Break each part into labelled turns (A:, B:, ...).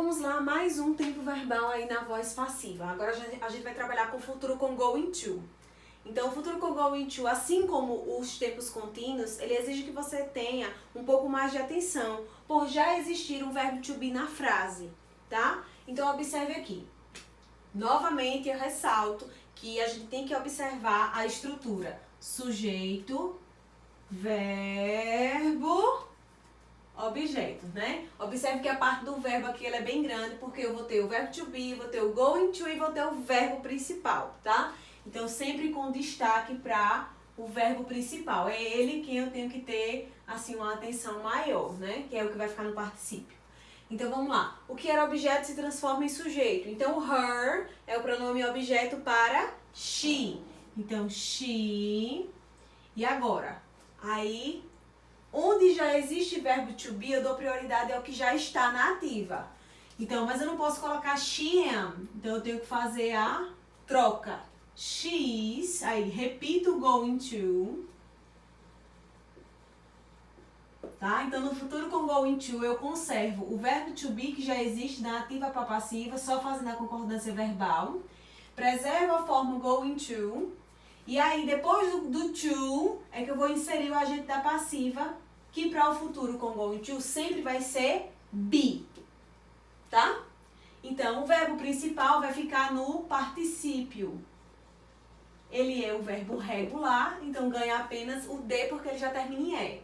A: vamos lá, mais um tempo verbal aí na voz passiva. Agora a gente vai trabalhar com o futuro com going to. Então, o futuro com going to, assim como os tempos contínuos, ele exige que você tenha um pouco mais de atenção, por já existir um verbo to be na frase, tá? Então, observe aqui. Novamente, eu ressalto que a gente tem que observar a estrutura. Sujeito, verbo, objeto, né? Observe que a parte do verbo aqui ela é bem grande, porque eu vou ter o verbo to be, vou ter o going to e vou ter o verbo principal, tá? Então, sempre com destaque para o verbo principal. É ele quem eu tenho que ter, assim, uma atenção maior, né? Que é o que vai ficar no particípio. Então, vamos lá. O que era objeto se transforma em sujeito. Então, her é o pronome objeto para she. Então, she. E agora? Aí, onde já existe verbo to be, eu dou prioridade ao que já está na ativa. Então, mas eu não posso colocar she am. Então, eu tenho que fazer a troca. She's, aí repito going to, tá? Então, no futuro com going to, eu conservo o verbo to be, que já existe da ativa para passiva, só fazendo a concordância verbal. Preservo a forma going to. E aí, depois do to, é que eu vou inserir o agente da passiva, que para o futuro com going to sempre vai ser be, tá? Então, o verbo principal vai ficar no particípio. Ele é um verbo regular, então ganha apenas o D porque ele já termina em E.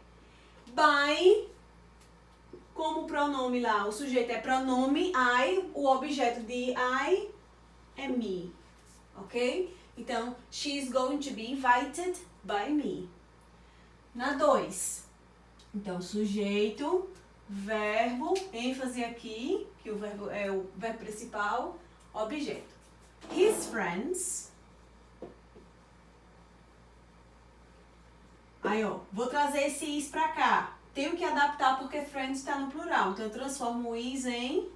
A: By, como pronome lá, o sujeito é pronome I, o objeto de I é me, ok? Então, she is going to be invited by me. Na 2, então, sujeito, verbo, ênfase aqui, que o verbo é o verbo principal, objeto. His friends. Aí, ó, vou trazer esse is pra cá. Tenho que adaptar porque friends está no plural. Então, eu transformo o is em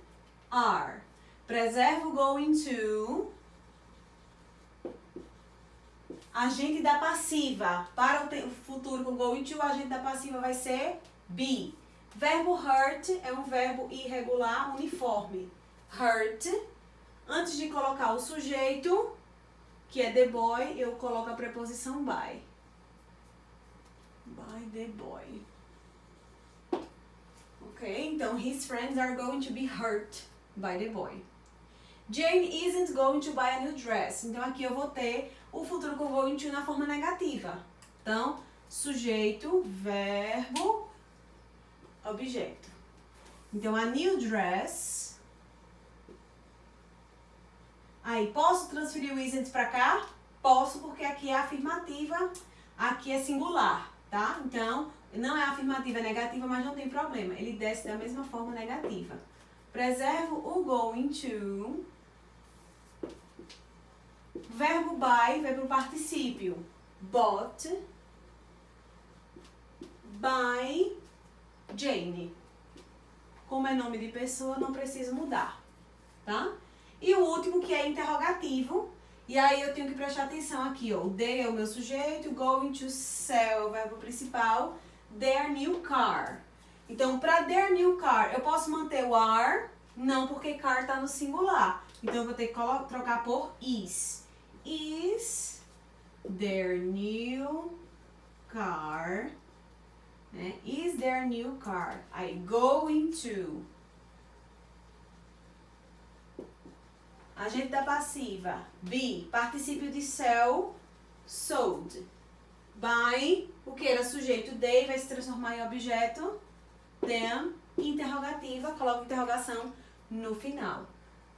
A: are. Preservo going to. Agente da passiva. Para o futuro com going to, o agente da passiva vai ser be. Verbo hurt é um verbo irregular, uniforme. Hurt. Antes de colocar o sujeito, que é the boy, eu coloco a preposição by. By the boy. Ok? Então, his friends are going to be hurt by the boy. Jane isn't going to buy a new dress. Então, aqui eu vou ter o futuro com going to na forma negativa. Então, sujeito, verbo, objeto. Então, a new dress. Aí, posso transferir o isn't pra cá? Posso, porque aqui é afirmativa, aqui é singular. Tá? Então, não é afirmativa, é negativa, mas não tem problema. Ele desce da mesma forma negativa. Preservo o going to. Verbo buy vai para o particípio. Bought by Jane. Como é nome de pessoa, não preciso mudar. Tá? E o último, que é interrogativo. E aí eu tenho que prestar atenção aqui, ó. They é o meu sujeito, going to sell é o verbo principal, their new car. Então, para their new car, eu posso manter o are? Não, porque car tá no singular. Então, eu vou ter que trocar por is. Is their new car, né? Is their new car. Aí, going to. Agente da passiva, be, particípio de sell, sold. By, o que era sujeito, they, vai se transformar em objeto, them, interrogativa, coloco interrogação no final,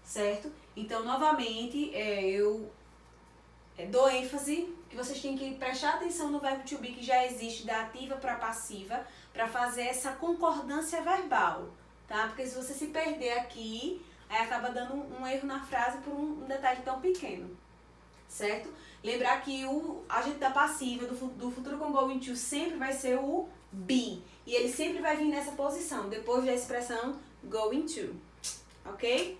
A: certo? Então, novamente, eu dou ênfase que vocês têm que prestar atenção no verbo to be, que já existe da ativa para passiva, para fazer essa concordância verbal, tá? Porque se você se perder aqui, aí acaba dando um erro na frase por um detalhe tão pequeno, certo? Lembrar que o agente da passiva do futuro com going to sempre vai ser o be. E ele sempre vai vir nessa posição, depois da expressão going to, ok?